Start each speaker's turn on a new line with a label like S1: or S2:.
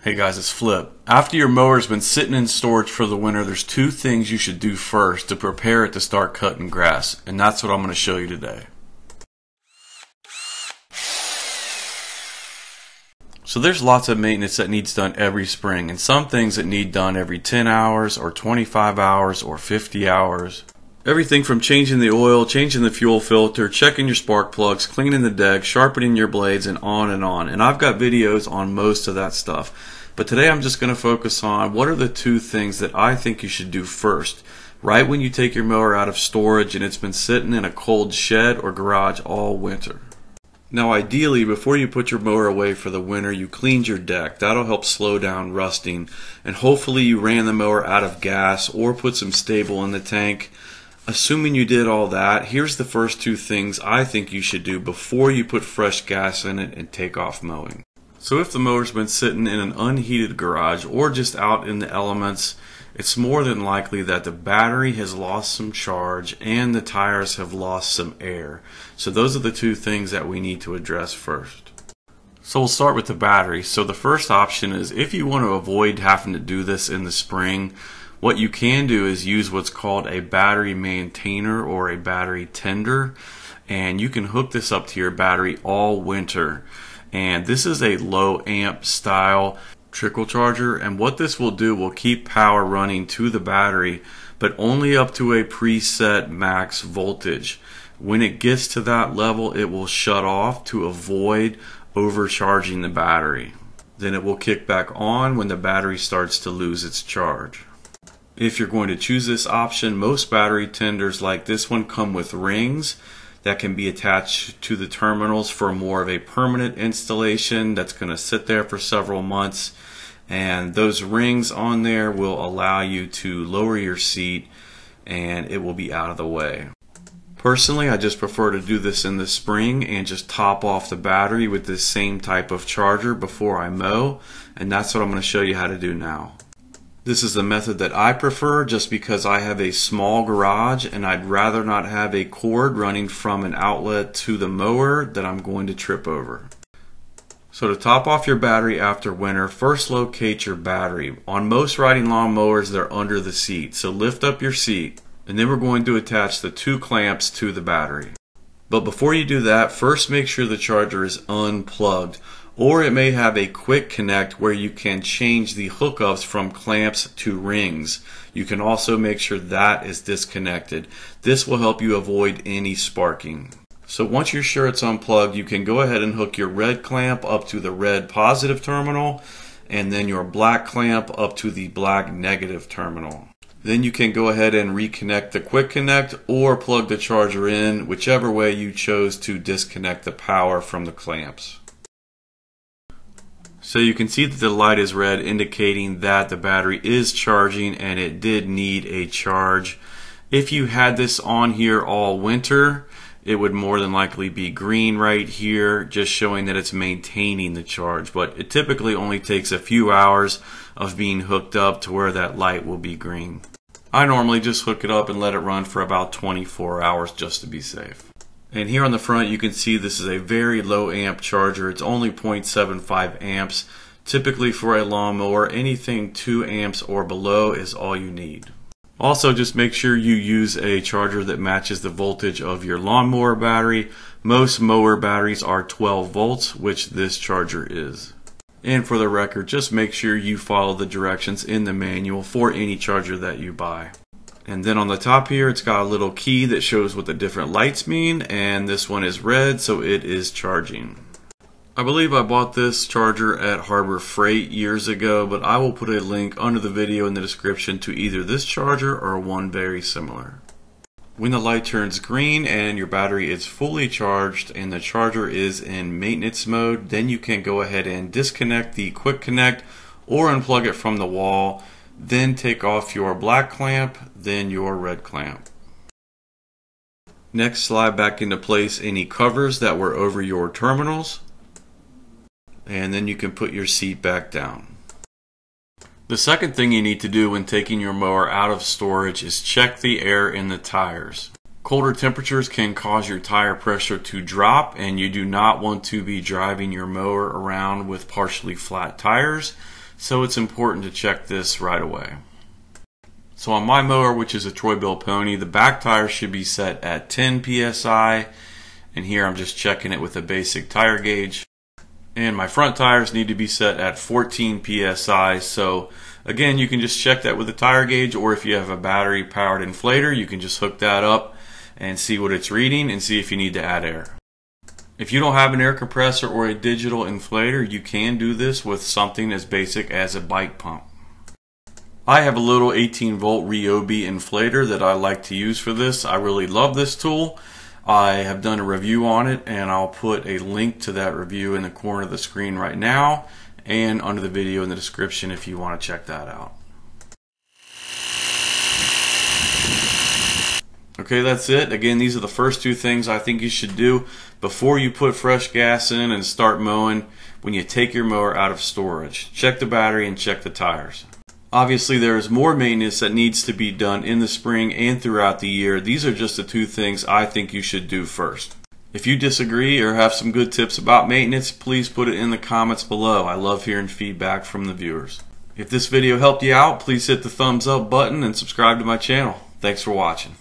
S1: Hey guys, it's Flip. After your mower's been sitting in storage for the winter, there's two things you should do first to prepare it to start cutting grass, and that's what I'm going to show you today. So there's lots of maintenance that needs done every spring, and some things that need done every 10 hours or 25 hours or 50 hours. Everything from changing the oil, changing the fuel filter, checking your spark plugs, cleaning the deck, sharpening your blades, and on and on. And I've got videos on most of that stuff. But today I'm just going to focus on what are the two things that I think you should do first, right when you take your mower out of storage and it's been sitting in a cold shed or garage all winter. Now ideally, before you put your mower away for the winter, you cleaned your deck. That'll help slow down rusting. And hopefully you ran the mower out of gas or put some stable in the tank. Assuming you did all that, here's the first two things I think you should do before you put fresh gas in it and take off mowing. So if the mower's been sitting in an unheated garage or just out in the elements, it's more than likely that the battery has lost some charge and the tires have lost some air. So those are the two things that we need to address first. So we'll start with the battery. So the first option is, if you want to avoid having to do this in the spring, what you can do is use what's called a battery maintainer or a battery tender, and you can hook this up to your battery all winter. And this is a low amp style trickle charger, and what this will do will keep power running to the battery, but only up to a preset max voltage. When it gets to that level, it will shut off to avoid overcharging the battery. Then it will kick back on when the battery starts to lose its charge. If you're going to choose this option, most battery tenders like this one come with rings that can be attached to the terminals for more of a permanent installation that's going to sit there for several months. And those rings on there will allow you to lower your seat and it will be out of the way. Personally, I just prefer to do this in the spring and just top off the battery with this same type of charger before I mow, and that's what I'm going to show you how to do now. This is the method that I prefer just because I have a small garage and I'd rather not have a cord running from an outlet to the mower that I'm going to trip over. So to top off your battery after winter, first locate your battery. On most riding lawn mowers, they're under the seat. So lift up your seat, and then we're going to attach the two clamps to the battery. But before you do that, first make sure the charger is unplugged. Or it may have a quick connect where you can change the hookups from clamps to rings. You can also make sure that is disconnected. This will help you avoid any sparking. So once you're sure it's unplugged, you can go ahead and hook your red clamp up to the red positive terminal and then your black clamp up to the black negative terminal. Then you can go ahead and reconnect the quick connect or plug the charger in, whichever way you chose to disconnect the power from the clamps. So you can see that the light is red, indicating that the battery is charging and it did need a charge. If you had this on here all winter, it would more than likely be green right here, just showing that it's maintaining the charge. But it typically only takes a few hours of being hooked up to where that light will be green. I normally just hook it up and let it run for about 24 hours just to be safe. And here on the front you can see this is a very low amp charger. It's only 0.75 amps. Typically for a lawnmower, anything 2 amps or below is all you need. Also, just make sure you use a charger that matches the voltage of your lawnmower battery. Most mower batteries are 12 volts, which this charger is. And for the record, just make sure you follow the directions in the manual for any charger that you buy. And then on the top here, it's got a little key that shows what the different lights mean, and this one is red, so it is charging. I believe I bought this charger at Harbor Freight years ago, but I will put a link under the video in the description to either this charger or one very similar. When the light turns green and your battery is fully charged and the charger is in maintenance mode, then you can go ahead and disconnect the quick connect or unplug it from the wall. Then take off your black clamp, then your red clamp. Next, slide back into place any covers that were over your terminals, and then you can put your seat back down. The second thing you need to do when taking your mower out of storage is check the air in the tires. Colder temperatures can cause your tire pressure to drop, and you do not want to be driving your mower around with partially flat tires. so it's important to check this right away. So on my mower, which is a Troy-Bilt pony, the back tire should be set at 10 psi, and here I'm just checking it with a basic tire gauge. And my front tires need to be set at 14 psi, so again, you can just check that with a tire gauge, or if you have a battery powered inflator, you can just hook that up and see what it's reading and see if you need to add air. If you don't have an air compressor or a digital inflator, you can do this with something as basic as a bike pump. I have a little 18-volt Ryobi inflator that I like to use for this. I really love this tool. I have done a review on it, and I'll put a link to that review in the corner of the screen right now and under the video in the description if you want to check that out. Okay, that's it. Again, these are the first two things I think you should do before you put fresh gas in and start mowing when you take your mower out of storage. Check the battery and check the tires. Obviously, there is more maintenance that needs to be done in the spring and throughout the year. These are just the two things I think you should do first. If you disagree or have some good tips about maintenance, please put it in the comments below. I love hearing feedback from the viewers. If this video helped you out, please hit the thumbs up button and subscribe to my channel. Thanks for watching.